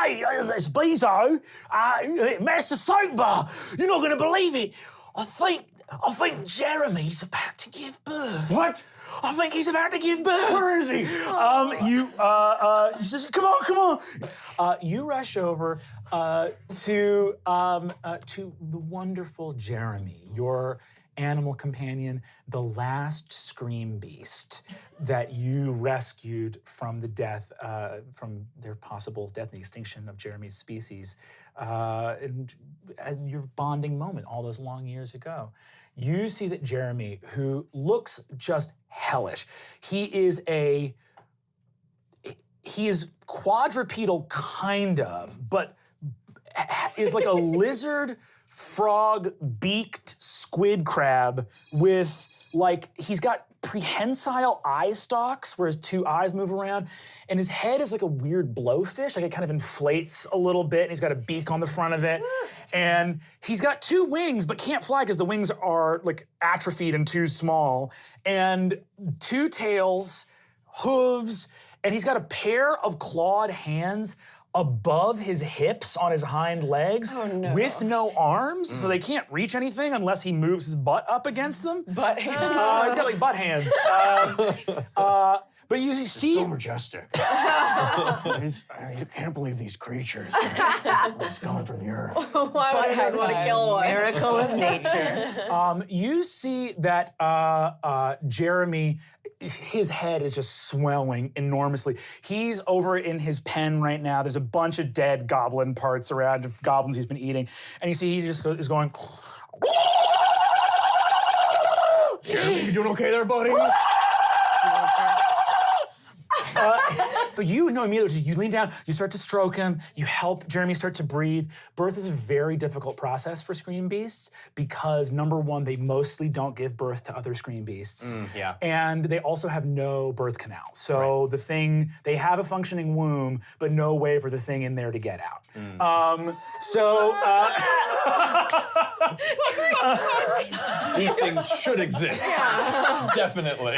Hey, it's Bezo, Master Soap Bar. You're not going to believe it. I think Jeremy's about to give birth. What? I think he's about to give birth. Where is he? You says, come on. You rush over to the wonderful Jeremy, your animal companion, the last scream beast that you rescued from the death, from their possible death and extinction of Jeremy's species, and your bonding moment all those long years ago. You see that Jeremy, who looks just hellish, he is quadrupedal kind of, but is like a lizard frog beaked squid crab with he's got prehensile eye stalks where his two eyes move around, and his head is like a weird blowfish, like it kind of inflates a little bit, and he's got a beak on the front of it. And he's got two wings, but can't fly because the wings are like atrophied and too small, and two tails, hooves, and he's got a pair of clawed hands above his hips on his hind legs with no arms, so they can't reach anything unless he moves his butt up against them. Butt hands. He's got like butt hands. But you see, So majestic. I can't believe these creatures. It's gone from the earth. Why would I just want to kill one? Miracle of nature. you see that Jeremy, his head is just swelling enormously. He's over in his pen right now. There's a bunch of dead goblin parts around, of goblins he's been eating. And you see he just is going... Jeremy, you doing okay there, buddy? But you know immediately, you lean down, you start to stroke him, you help Jeremy start to breathe. Birth is a very difficult process for scream beasts because, number one, they mostly don't give birth to other scream beasts. And they also have no birth canal. So the thing, they have a functioning womb, but no way for the thing in there to get out. These things should exist. Definitely.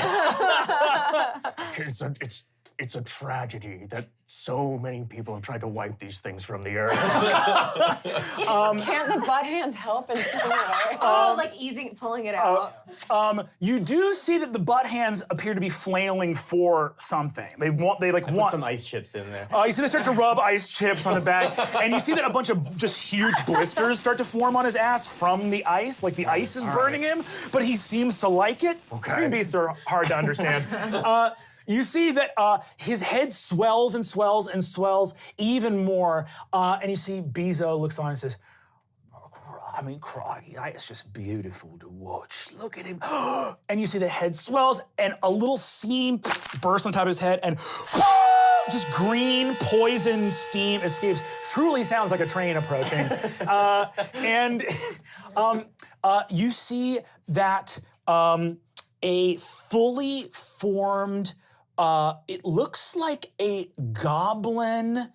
It's a tragedy that so many people have tried to wipe these things from the earth. Can't the butt hands help in some way? Like pulling it out. You do see that the butt hands appear to be flailing for something. They want Put some ice chips in there. You see they start to rub ice chips on the back, and you see that a bunch of just huge blisters start to form on his ass from the ice, like the ice is burning him, but he seems to like it. Okay. Scream beasts are hard to understand. You see that his head swells and swells and swells even more, and you see Bezo looks on and says, I mean, crikey, it's just beautiful to watch. Look at him. And you see the head swells, and a little seam bursts on top of his head, and just green poison steam escapes. Truly sounds like a train approaching. And you see that a fully formed, it looks like a goblin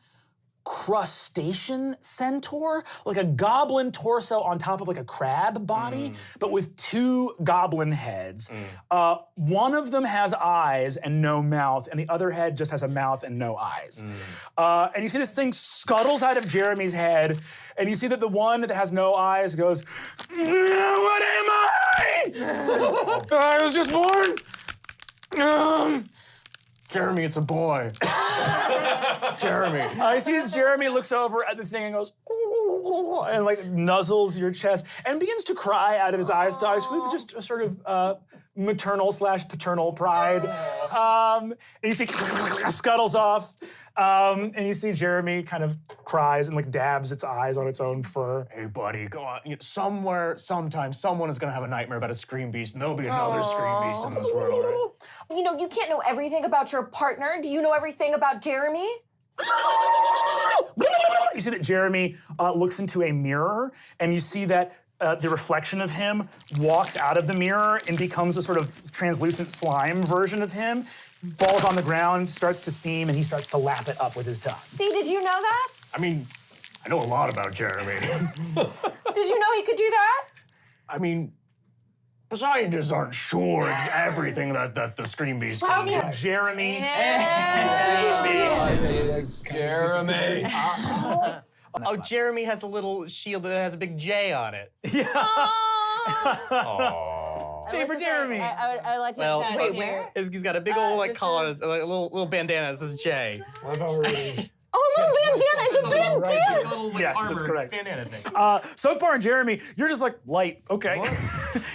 crustacean centaur, like a goblin torso on top of like a crab body, but with two goblin heads. One of them has eyes and no mouth, and the other head just has a mouth and no eyes. And you see this thing scuttles out of Jeremy's head, and you see that the one that has no eyes goes, "What am I? I was just born." Jeremy, it's a boy. Jeremy. I see that Jeremy looks over at the thing and goes, and like nuzzles your chest and begins to cry out of his eye stalks with just a sort of maternal/paternal pride. And you see scuttles off, and you see Jeremy kind of cries and like dabs its eyes on its own fur. Hey, buddy, go on. Somewhere, sometime, someone is gonna have a nightmare about a scream beast, and there'll be another scream beast in this world, all right? You know, you can't know everything about your partner. Do you know everything about Jeremy? You see that Jeremy looks into a mirror, and you see that the reflection of him walks out of the mirror and becomes a sort of translucent slime version of him, falls on the ground, starts to steam, and he starts to lap it up with his tongue. See, did you know that? I mean, I know a lot about Jeremy. Did you know he could do that? I mean, Scientists aren't sure everything that the Scream Beast can do. Jeremy. It's Jeremy. Oh, Jeremy has a little shield that has a big J on it. Save for Jeremy. I like to Well, chat wait, here. He's got a big old this collar, like a little bandana that says J. I've already. Oh, a little bandana! It's a bandana! Little, Yes, that's correct. bandana thing. Soapbar and Jeremy, you're just like light. Okay. You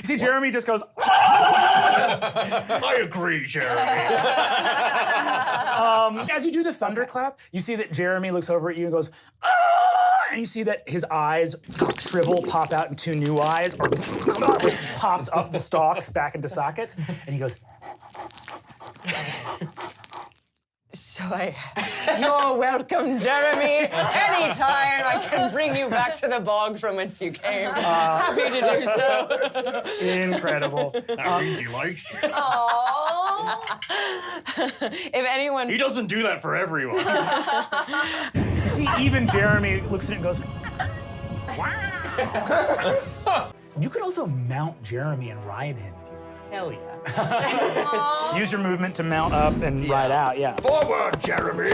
see, Jeremy just goes. I agree, Jeremy. As you do the thunderclap, you see that Jeremy looks over at you and goes, "Ah!" And you see that his eyes shrivel, pop out, and two new eyes are popped up the stalks back into sockets. And he goes, You're welcome, Jeremy. Anytime I can bring you back to the bog from whence you came. Happy to do so. incredible. That means he likes you. If anyone... He doesn't do that for everyone. You see, even Jeremy looks at it and goes, wow. You could also mount Jeremy and ride him if you want. Hell yeah. Use your movement to mount up and ride out, yeah. Forward, Jeremy.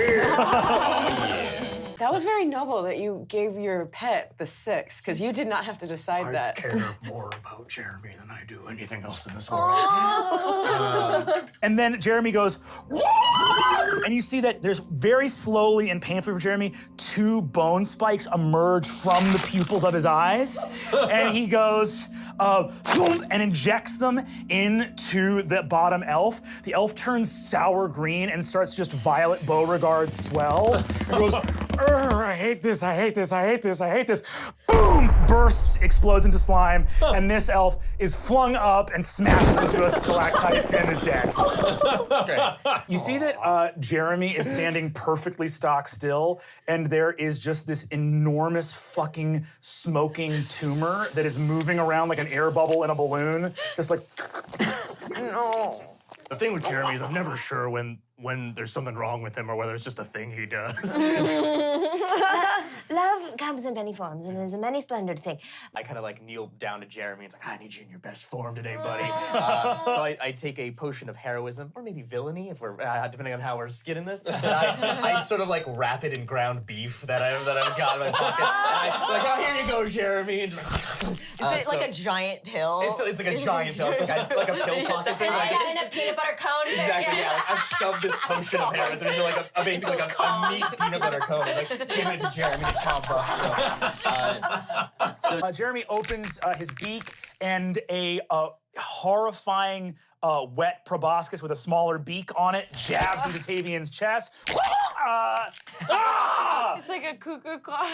That was very noble that you gave your pet the 6, because you did not have to decide I that. care more about Jeremy than I do anything else in this world. And then Jeremy goes, and you see that there's very slowly and painfully for Jeremy, 2 bone spikes emerge from the pupils of his eyes. And he goes, boom, and injects them into the bottom elf. The elf turns sour green and starts just Violet Beauregard swell. And goes, I hate this, I hate this, I hate this, I hate this. Boom, bursts, explodes into slime, and this elf is flung up and smashes into a stalactite and is dead. You see that Jeremy is standing perfectly stock still, and there is just this enormous fucking smoking tumor that is moving around like an air bubble in a balloon, just like. No. The thing with Jeremy is I'm never sure when there's something wrong with him or whether it's just a thing he does. Love comes in many forms and is a many splendored thing. I kind of like kneel down to Jeremy and it's like, I need you in your best form today, buddy. So I take a potion of heroism, or maybe villainy, if we're depending on how we're skinning this. And I sort of like wrap it in ground beef that I've got in my pocket. And I'm like, oh, here you go, Jeremy. And just, Is it like a giant pill? it's like a giant pill. It's like a pill pocket thing. Like, in a peanut butter cone. exactly, yeah. Like, I've shoved this potion of heroism into like basically like a meat peanut butter cone and like gave it to Jeremy to chomp up. So, Jeremy opens his beak, and a horrifying wet proboscis with a smaller beak on it jabs into Tavian's chest. It's like a cuckoo clock.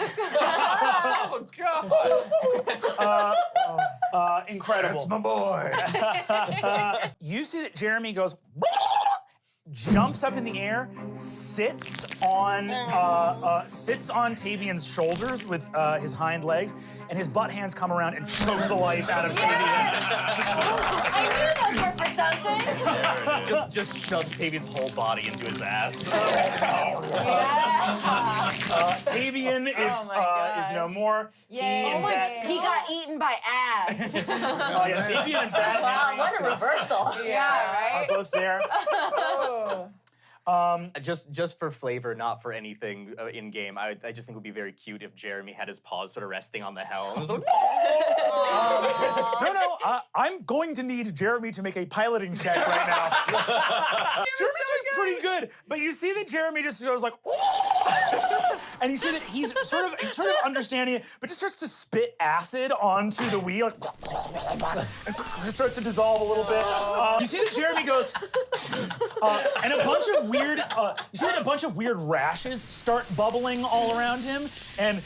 oh God! Incredible. That's my boy. You see that Jeremy goes, jumps up in the air, sits on Tavian's shoulders with his hind legs, and his butt hands come around and choke the life out of Tavian. I knew those were for something. Just shoves Tavian's whole body into his ass. Tavian is no more. He and Bat. He got eaten by ass. Tavian and Bat Wow, what a reversal. Yeah, are right? both there. Just for flavor, not for anything in game. I just think it would be very cute if Jeremy had his paws sort of resting on the helm. No, I'm going to need Jeremy to make a piloting check right now. Jeremy's doing pretty good, but you see that Jeremy just goes like, and you see that he's sort of understanding it, but just starts to spit acid onto the wheel, and it starts to dissolve a little bit. You see that Jeremy goes, and a bunch of weird, rashes start bubbling all around him, and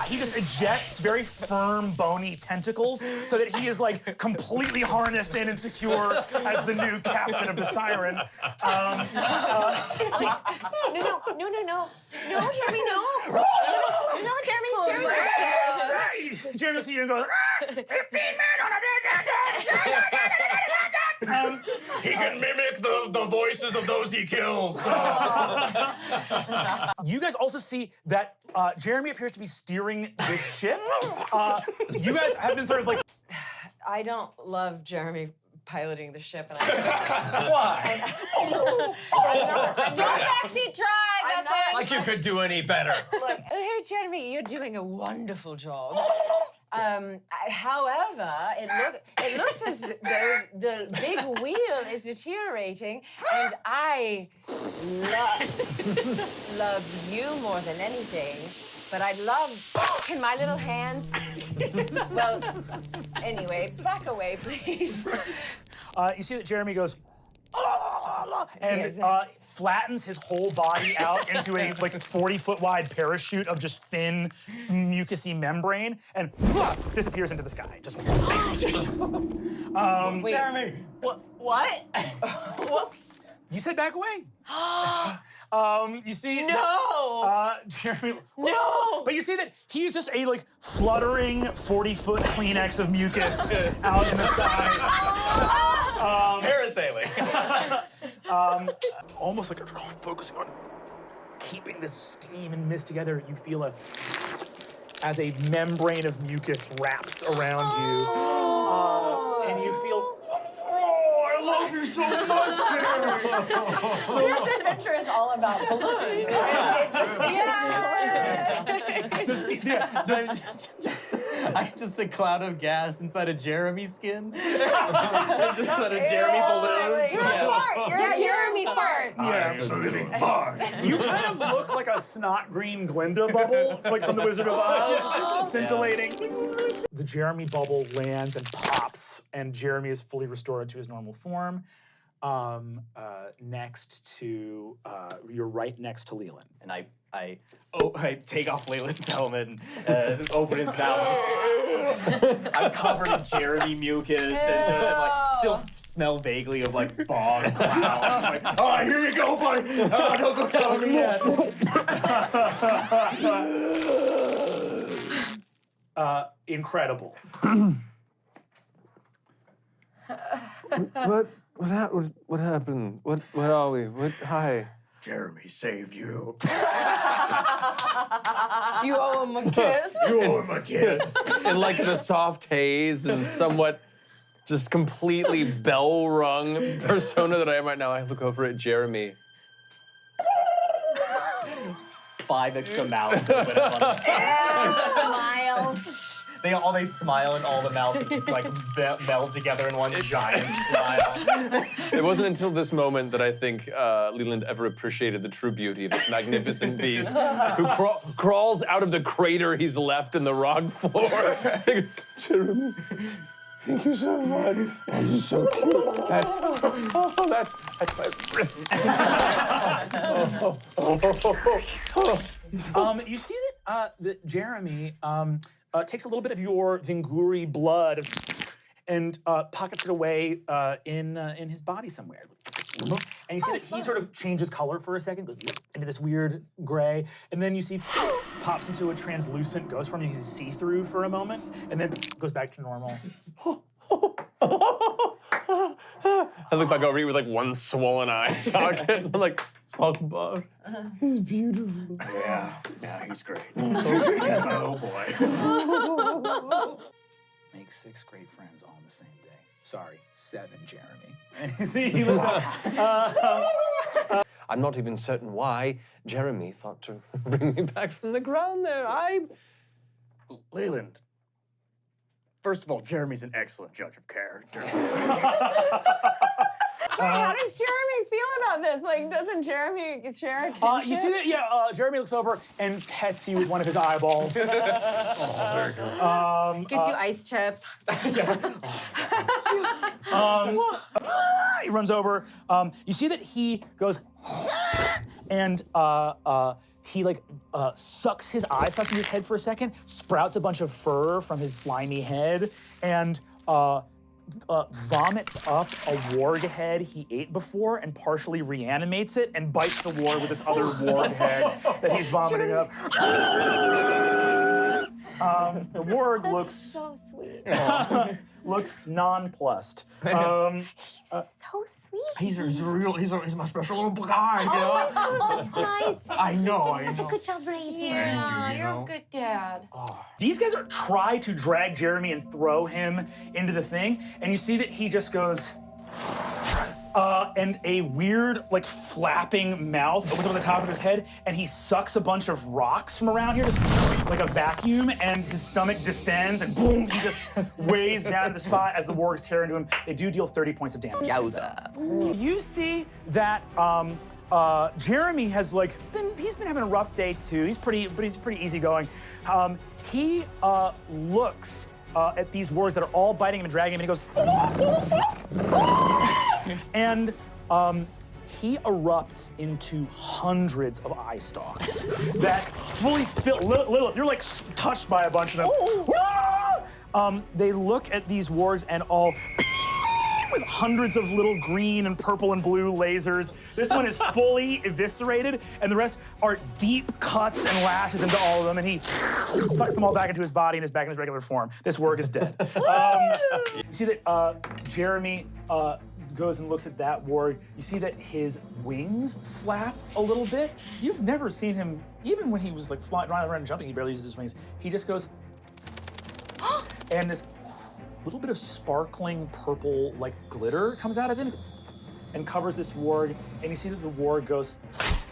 he just ejects very firm, bony tentacles so that he is like completely harnessed in and secure as the new captain of the Siren. No, Jeremy, no. No, Jeremy, Jeremy. Jeremy looks at you and goes, 15 men on a He can mimic the voices of those he kills. You guys also see that Jeremy appears to be steering this ship. You guys have been sort of like, I don't love Jeremy piloting the ship, and Why? Don't backseat drive. I'm not- Like you could do any better. Look, hey Jeremy, you're doing a wonderful job. However, it looks as though the big wheel is deteriorating, and I love you more than anything. But I'd love. Can my little hands? Well, anyway, back away, please. You see that Jeremy goes, and Yes. flattens his whole body out into a like 40-foot wide parachute of just thin, mucousy membrane, and disappears into the sky. Just. Wait, Jeremy! What? what? You said back away. You see. No. Jeremy. No. But you see that he's just a like fluttering 40-foot Kleenex of mucus out in the sky. Parasailing. Almost like focusing on keeping this steam and mist together. You feel as a membrane of mucus wraps around you, and you feel. Oh, I love you so much, Jeremy. This adventure is all about balloons. I'm just a cloud of gas inside a Jeremy skin. Just inside a Jeremy balloon. You're a fart. You're a Jeremy fart. You kind of look like a snot green Glinda bubble, like from the Wizard of Oz, just scintillating. The Jeremy bubble lands and pops, and Jeremy is fully restored to his normal form. You're right next to Leland. And I take off Leyland's helmet and open his mouth. I'm covered in Jeremy mucus and like still smell vaguely of like bog cloud. I'm like, all right, here you go, buddy. Don't go down on me yet. Incredible. What happened? What are we? Hi. Jeremy saved you. You owe him a kiss. You owe him a kiss. In like the soft haze and somewhat just completely bell-rung persona that I am right now, I look over at Jeremy. 5 extra mouths open up on Smiles. They smile and all the mouths like meld together in one giant smile. It wasn't until this moment that I think Leland ever appreciated the true beauty of this magnificent beast who crawls out of the crater he's left in the rock floor. Jeremy, thank you so much. That is so cute. That's my wrist. You see that Jeremy takes a little bit of your Vinguri blood and pockets it away in his body somewhere. And you see that he sort of changes color for a second, goes into this weird gray, and then you see pops into a translucent ghost form. You can see through for a moment, and then goes back to normal. I look back over you with like one swollen eye socket. I'm like, Saltbar, he's beautiful. Yeah, he's great. Oh boy. Make 6 great friends all in the same day. Sorry, 7, Jeremy. And he looks up. I'm not even certain why Jeremy thought to bring me back from the ground there. Leyland. First of all, Jeremy's an excellent judge of character. How does Jeremy feel about this? Like, doesn't Jeremy share a kinship? You see that? Yeah, Jeremy looks over and pets you with one of his eyeballs. Oh, very good. Gets you ice chips. He runs over. You see that he goes and he like sucks his eyes out of his head for a second, sprouts a bunch of fur from his slimy head, and vomits up a warg head he ate before and partially reanimates it and bites the warg with this other warg head that he's vomiting up. The warg looks So sweet. looks nonplussed. So sweet. He's my special little guy, you know? Oh, so nice. I know, I Such know. a good job raising. Yeah, you you're know. a good dad. Oh, These guys try to drag Jeremy and throw him into the thing, and you see that he just goes, and a weird, like, flapping mouth opens up on the top of his head, and he sucks a bunch of rocks from around here, just like a vacuum, and his stomach distends, and boom, he just weighs down to the spot as the wargs tear into him. They do deal 30 points of damage. Yowza. You see that Jeremy has he's been having a rough day too. He's pretty easygoing. He looks at these wargs that are all biting him and dragging him, and he goes, and he erupts into hundreds of eye stalks that fully fill. Lilith, you're like touched by a bunch of them. They look at these wargs and all with hundreds of little green and purple and blue lasers. This one is fully eviscerated, and the rest are deep cuts and lashes into all of them, and he sucks them all back into his body and is back in his regular form. This warg is dead. You see that Jeremy goes and looks at that warg. You see that his wings flap a little bit. You've never seen him, even when he was like flying around and jumping, he barely uses his wings. He just goes, and this little bit of sparkling purple like glitter comes out of him and covers this warg, and you see that the warg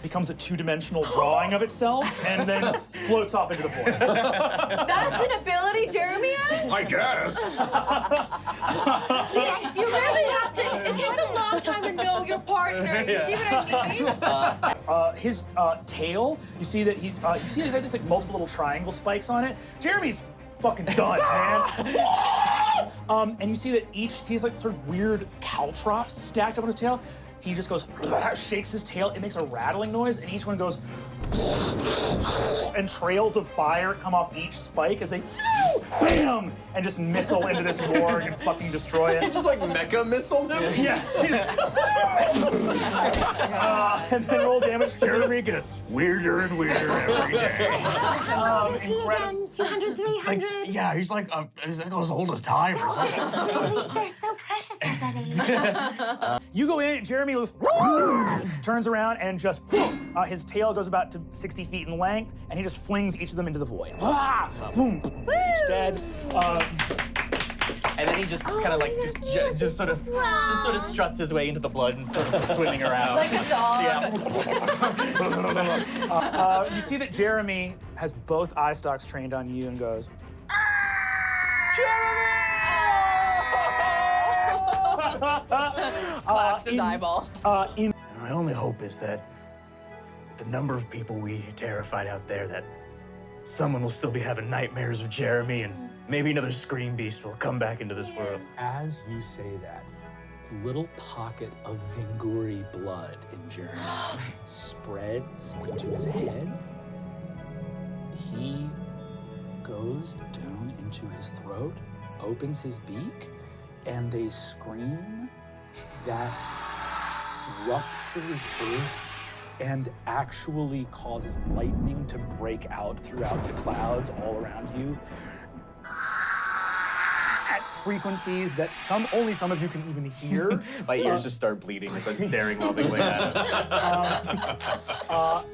becomes a two-dimensional drawing of itself and then floats off into the void. That's an ability Jeremy has? I guess. See, you really have to, it takes a long time to know your partner. You see what I mean? His tail, you see that he has like multiple little triangle spikes on it. Jeremy's fucking done, man. And you see that he's like sort of weird caltrops stacked up on his tail. He just goes, shakes his tail, it makes a rattling noise, and each one goes, and trails of fire come off each spike as they, bam, and just missile into this warg and fucking destroy it. Just like mecha missile him? Yeah. And then roll damage. Jeremy gets weirder and weirder every day. Is he again? 200, 300? Yeah, he's like as old as time or something. They're so precious already. You go in, Jeremy turns around and just, his tail goes about to 60 feet in length, and he just flings each of them into the void. Boom, each dead. And then he just kind of like just sort of struts his way into the blood and sort of swimming around. Like a dog. Yeah. You see that Jeremy has both eye stalks trained on you and goes, Claps his eyeball. My only hope is that the number of people we terrified out there, that someone will still be having nightmares of Jeremy, and maybe another Scream Beast will come back into this world. As you say that, the little pocket of Vinguri blood in Jeremy spreads into his head. He goes down into his throat, opens his beak, and a scream that ruptures earth and actually causes lightning to break out throughout the clouds all around you at frequencies that only some of you can even hear. My ears just start bleeding as I'm staring lovingly at him.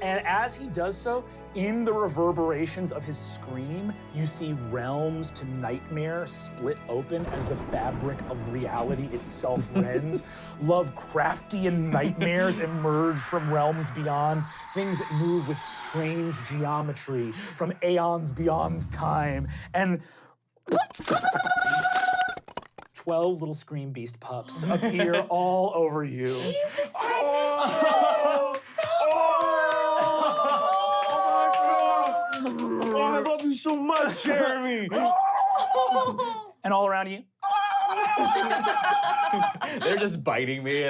And as he does so, in the reverberations of his scream, you see realms to nightmare split open as the fabric of reality itself rends. Lovecraftian nightmares emerge from realms beyond, things that move with strange geometry from aeons beyond time. And 12 little Scream Beast pups appear all over you. I love you so much, Jeremy. And all around you. They're just biting me.